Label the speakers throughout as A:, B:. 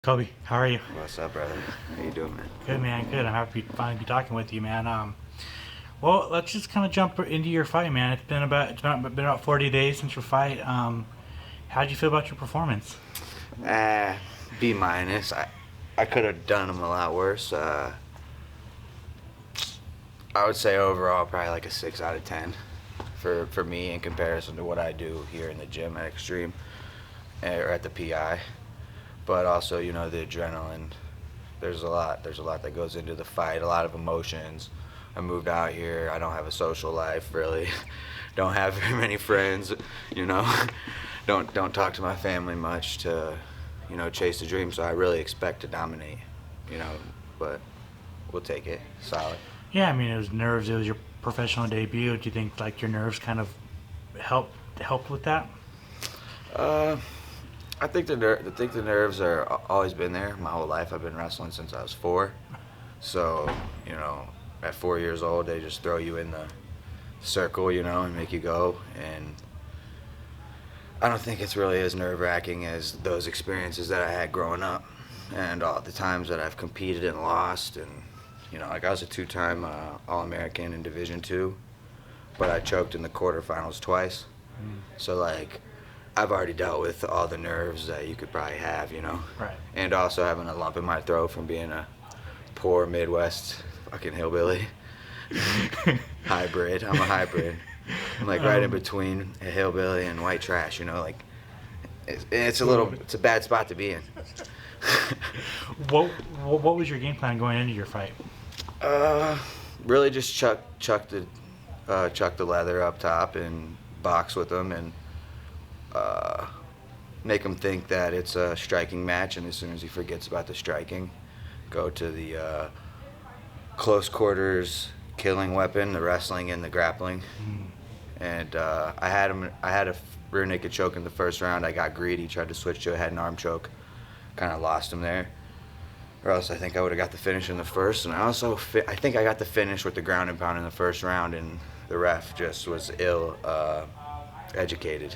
A: Kobe, how are you?
B: What's up, brother? How you doing, man?
A: Good, man. Good. I'm happy to finally be talking with you, man. Well, let's just kind of jump into your fight, man. It's been about 40 days since your fight. How'd you feel about your performance?
B: Uh, B minus. I could have done them a lot worse. I would say overall probably like a 6 out of 10 for me in comparison to what I do here in the gym at Xtreme or at the PI. But also, the adrenaline. There's a lot that goes into the fight. A lot of emotions. I moved out here. I don't have a social life really. Don't have very many friends. You know, don't talk to my family much to, chase the dream. So I really expect to dominate. You know, but we'll take it. Solid.
A: Yeah, I mean, it was nerves. It was your professional debut. Do you think like your nerves kind of helped with that?
B: Uh, I think the nerves are always been there my whole life. I've been wrestling since I was 4. So, at 4 years old, they just throw you in the circle, and make you go. And I don't think it's really as nerve-wracking as those experiences that I had growing up and all the times that I've competed and lost. And, like I was a 2-time All-American in Division II, but I choked in the quarterfinals twice. So, like, I've already dealt with all the nerves that you could probably have.
A: Right.
B: And also having a lump in my throat from being a poor Midwest fucking hillbilly. Hybrid. I'm a hybrid. I'm like right in between a hillbilly and white trash, like it's a bad spot to be in.
A: What was your game plan going into your fight?
B: Really just chuck the leather up top and box with them and make him think that it's a striking match, and as soon as he forgets about the striking, go to the close quarters killing weapon, the wrestling and the grappling. And I had a rear naked choke in the first round. I got greedy, tried to switch to a head and arm choke, kind of lost him there. Or else I think I would have got the finish in the first. And I think I got the finish with the ground and pound in the first round, and the ref just was ill educated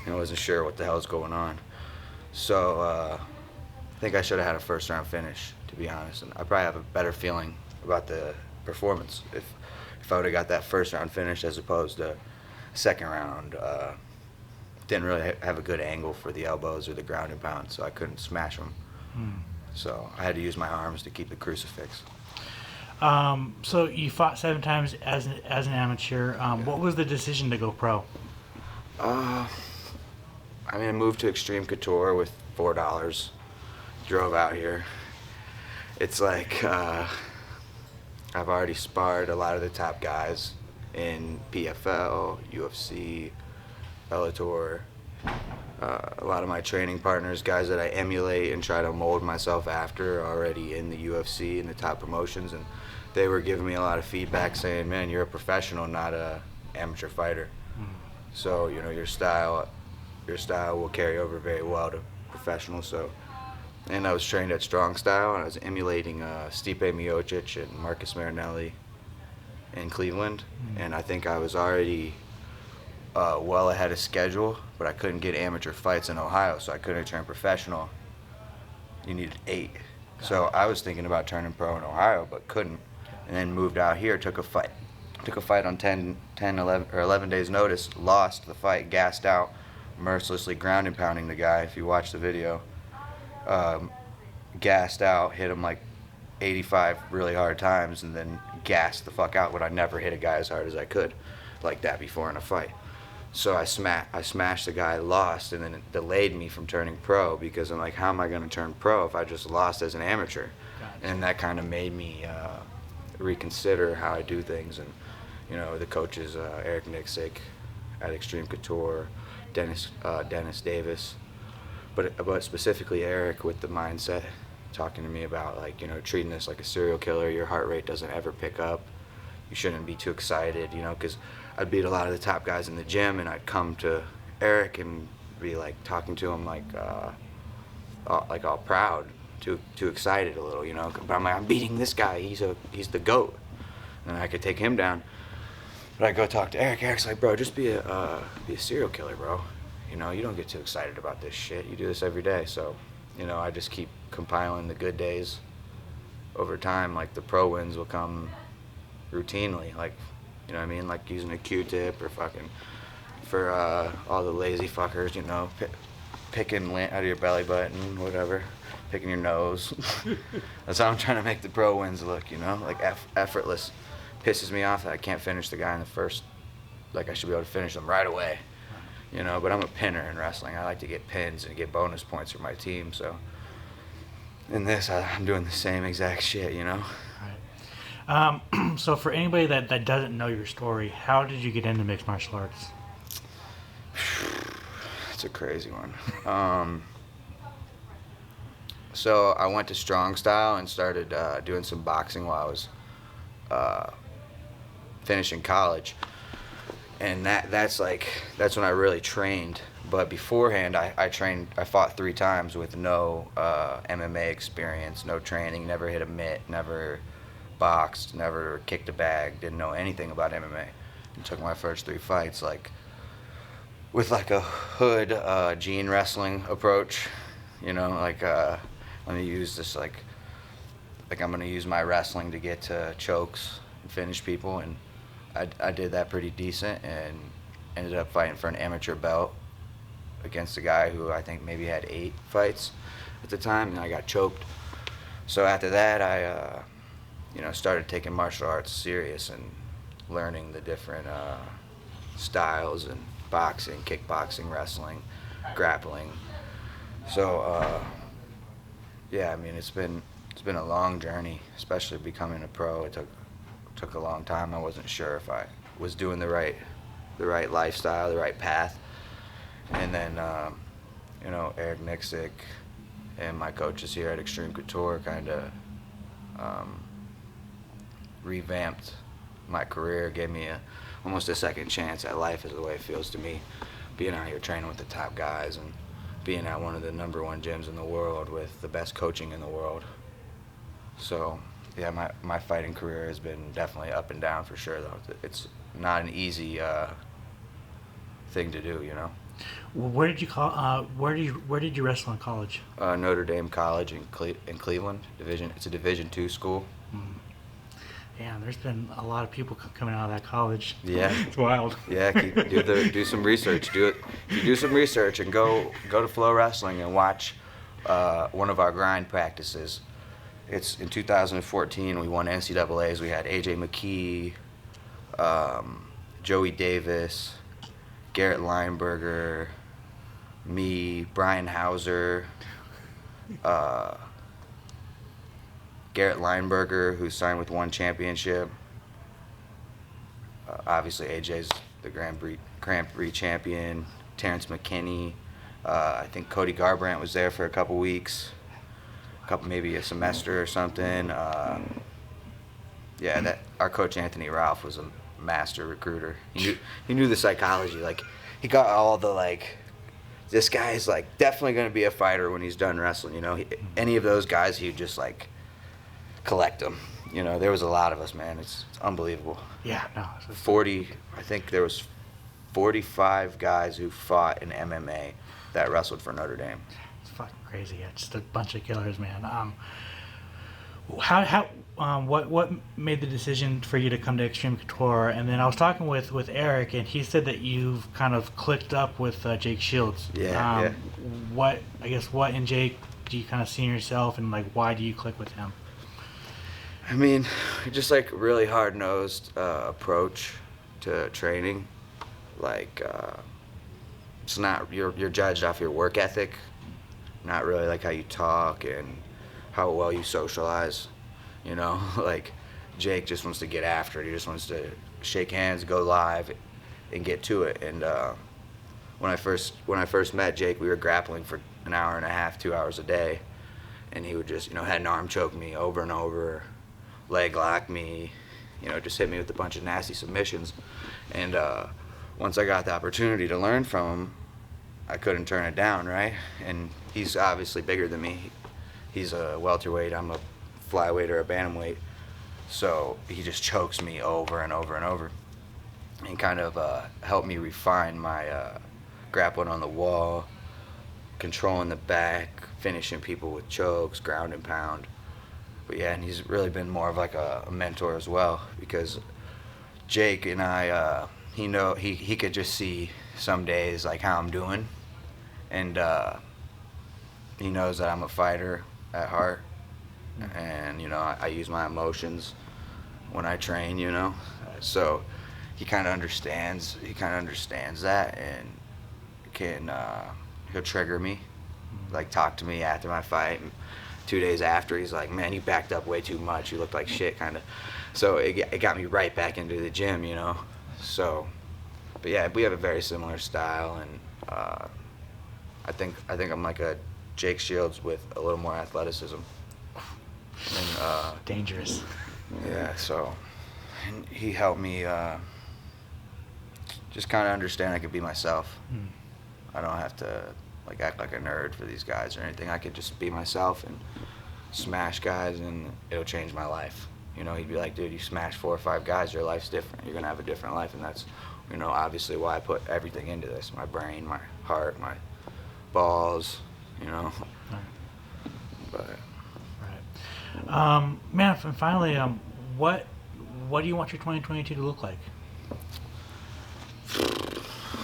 B: and wasn't sure what the hell was going on. So I think I should have had a first round finish, to be honest. And I probably have a better feeling about the performance if I would have got that first round finish as opposed to second round. Didn't really have a good angle for the elbows or the ground and pound, so I couldn't smash them. So I had to use my arms to keep the crucifix.
A: So you fought 7 times as an amateur. What was the decision to go pro?
B: I moved to Xtreme Couture with $4. Drove out here. It's like I've already sparred a lot of the top guys in PFL, UFC, Bellator. A lot of my training partners, guys that I emulate and try to mold myself after, are already in the UFC and the top promotions, and they were giving me a lot of feedback saying, "Man, you're a professional, not a amateur fighter." So your style will carry over very well to professional. So, and I was trained at Strong Style, and I was emulating Stipe Miocic and Marcus Marinelli in Cleveland, and I think I was already well ahead of schedule, but I couldn't get amateur fights in Ohio, so I couldn't turn professional. You needed 8. So I was thinking about turning pro in Ohio, but couldn't, and then moved out here, took a fight on 11 days notice, lost the fight, gassed out, mercilessly ground and pounding the guy. If you watch the video, gassed out, hit him like 85 really hard times, and then gassed the fuck out. But I never hit a guy as hard as I could like that before in a fight. So I smashed the guy, lost, and then it delayed me from turning pro, because I'm like, how am I going to turn pro if I just lost as an amateur?
A: Gotcha.
B: And that kind of made me reconsider how I do things. And the coaches, Eric Nixick at Xtreme Couture, Dennis Davis, but specifically Eric, with the mindset, talking to me about treating this like a serial killer. Your heart rate doesn't ever pick up. You shouldn't be too excited, because I'd beat a lot of the top guys in the gym, and I'd come to Eric and be like talking to him like all proud, too excited a little, But I'm like, I'm beating this guy. He's the GOAT, and I could take him down. But I go talk to Eric. Eric's like, bro, just be a serial killer, bro. You don't get too excited about this shit. You do this every day. So, I just keep compiling the good days over time. Like the pro wins will come routinely, like, you know what I mean, like using a Q-tip or fucking for all the lazy fuckers, you know, picking lint out of your belly button, whatever, picking your nose. That's how I'm trying to make the pro wins look, you know, like effortless. Pisses me off that I can't finish the guy in the first, like I should be able to finish them right away, you know, but I'm a pinner in wrestling. I like to get pins and get bonus points for my team, so in this, I'm doing the same exact shit, you know.
A: So for anybody that doesn't know your story, how did you get into mixed martial arts?
B: It's a crazy one. So I went to Strong Style and started doing some boxing while I was finishing college, and that's when I really trained. But beforehand, I fought 3 times with no MMA experience, no training, never hit a mitt, never boxed, never kicked a bag, didn't know anything about MMA. And took my first 3 fights like with like a hood gene wrestling approach, you know, like let me use this like I'm gonna use my wrestling to get to chokes and finish people, and I did that pretty decent and ended up fighting for an amateur belt against a guy who I think maybe had 8 fights at the time, and I got choked. So after that, I you know, started taking martial arts serious and learning the different styles and boxing, kickboxing, wrestling, grappling. So yeah, I mean, it's been a long journey, especially becoming a pro. It took a long time. I wasn't sure if I was doing the right lifestyle, the right path. And then you know, Eric Nixick and my coaches here at Xtreme Couture kind of revamped my career, gave me almost a second chance at life, is the way it feels to me, being out here training with the top guys and being at one of the #1 gyms in the world with the best coaching in the world. So yeah, my fighting career has been definitely up and down for sure, though. It's not an easy thing to do, you know.
A: Where did you wrestle in college?
B: Notre Dame College in Cleveland. It's a Division II school.
A: Yeah, there's been a lot of people coming out of that college.
B: Yeah,
A: It's wild.
B: Yeah, do some research. If you do some research and go to Flow Wrestling and watch one of our grind practices. It's in 2014. We won NCAA's. We had AJ McKee, Joey Davis, Garrett Lineberger, me, Brian Hauser, Garrett Lineberger, who signed with One Championship. Obviously, AJ's the Grand Prix champion. Terrence McKinney. I think Cody Garbrandt was there for a couple weeks, maybe a semester or something. Yeah, our coach Anthony Ralph was a master recruiter. He knew the psychology. Like, he got all the like, this guy's like definitely going to be a fighter when he's done wrestling. You know, any of those guys, he'd just like collect them. You know, there was a lot of us, man. It's unbelievable.
A: Yeah, no.
B: 40, I think there was 45 guys who fought in MMA that wrestled for Notre Dame.
A: It's fucking crazy. Yeah, just a bunch of killers, man. What made the decision for you to come to Xtreme Couture? And then I was talking with Eric, and he said that you've kind of clicked up with Jake Shields.
B: Yeah.
A: What in Jake do you kind of see in yourself, and like why do you click with him?
B: I mean, just like really hard-nosed approach to training. Like, it's not, you're judged off your work ethic, not really like how you talk and how well you socialize. You know, like Jake just wants to get after it. He just wants to shake hands, go live, and get to it. And when I first met Jake, we were grappling for an hour and a half, 2 hours a day, and he would just, you know, had an arm choke me over and over, leg lock me, you know, just hit me with a bunch of nasty submissions. And once I got the opportunity to learn from him, I couldn't turn it down, right? And he's obviously bigger than me. He's a welterweight, I'm a flyweight or a bantamweight. So he just chokes me over and over and over, and kind of helped me refine my grappling on the wall, controlling the back, finishing people with chokes, ground and pound. But yeah, and he's really been more of like a mentor as well, because Jake and I, he could just see some days like how I'm doing, and he knows that I'm a fighter at heart, and I use my emotions when I train, so he kind of understands that, and can he'll trigger me, like talk to me after my fight, and 2 days after he's like, man, you backed up way too much, you looked like shit, kind of. So it got me right back into the gym, so. But yeah, we have a very similar style, and I think I'm like a Jake Shields with a little more athleticism. And
A: Dangerous.
B: yeah, so and he helped me just kind of understand I could be myself. I don't have to like act like a nerd for these guys or anything. I could just be myself and smash guys, and it'll change my life. He'd be like, dude, you smash 4 or 5 guys, your life's different. You're gonna have a different life, and that's obviously why I put everything into this: my brain, my heart, my balls.
A: Right.
B: But
A: Right. Man, and finally, what do you want your 2022 to look like?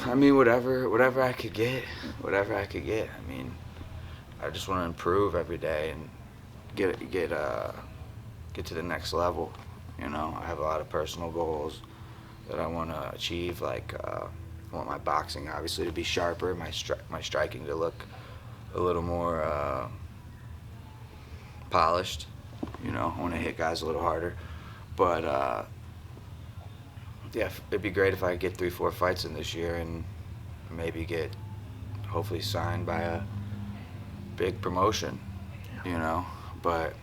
B: I mean, whatever I could get. I mean, I just want to improve every day and get to the next level. I have a lot of personal goals that I want to achieve. Like, I want my boxing obviously to be sharper, my striking to look a little more polished. I want to hit guys a little harder. But yeah, it'd be great if I could get 3-4 fights in this year and maybe get hopefully signed by a big promotion. But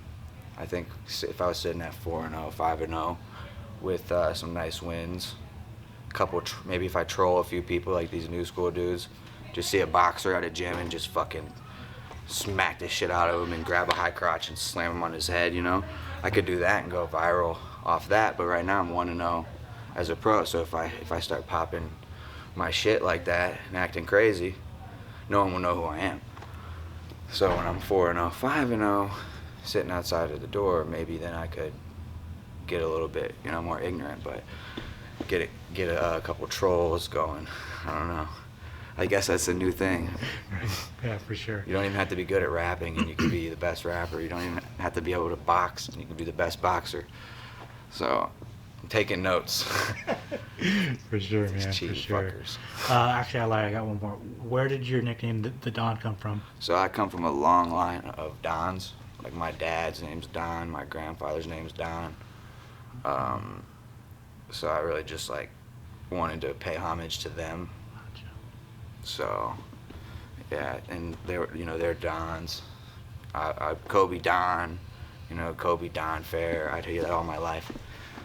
B: I think if I was sitting at 4-0, 5-0 with some nice wins, maybe if I troll a few people like these new school dudes, just see a boxer at a gym and just fucking smack the shit out of him and grab a high crotch and slam him on his head, I could do that and go viral off that. But right now I'm 1-0 as a pro, so if I start popping my shit like that and acting crazy, no one will know who I am. So when I'm 4-0, 5-0, sitting outside of the door, maybe then I could get a little bit, more ignorant, but get a couple trolls going. I don't know. I guess that's a new thing.
A: Right. Yeah, for sure.
B: You don't even have to be good at rapping, and you can be the best rapper. You don't even have to be able to box, and you can be the best boxer. So, I'm taking notes.
A: For sure, man.
B: These cheating
A: for sure.
B: fuckers.
A: Actually, I lied. I got one more. Where did your nickname, the Don, come from?
B: So I come from a long line of Dons. Like, my dad's name's Don, my grandfather's name's Don. So I really just wanted to pay homage to them.
A: Gotcha.
B: So, yeah, and they're Dons. Cobey Don, Cobey Fehr. I'd hear that all my life.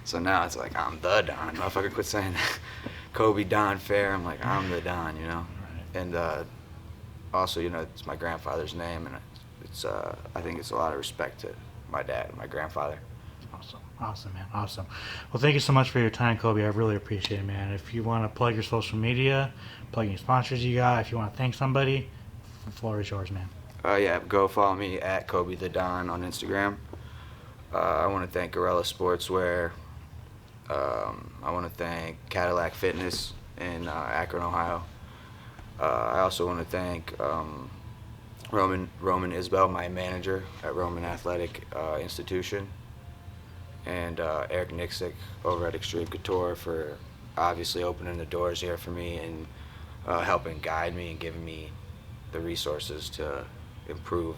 B: So now it's like, I'm the Don. Motherfucker, quit saying that. Cobey Fehr. I'm like, I'm the Don,
A: Right.
B: And also, it's my grandfather's name, and it's I think it's a lot of respect to my dad and my grandfather.
A: Awesome, man. Awesome. Well, thank you so much for your time, Cobey. I really appreciate it, man. If you want to plug your social media, plug any sponsors you got, if you want to thank somebody, the floor is yours, man.
B: Yeah, go follow me at Cobey the Don on Instagram. I want to thank Gorilla Sportswear. I want to thank Cadillac Fitness in Akron, Ohio. I also want to thank Roman Isbell, my manager at Roman Athletic Institution, and Eric Nixick over at Xtreme Couture for obviously opening the doors here for me and helping guide me and giving me the resources to improve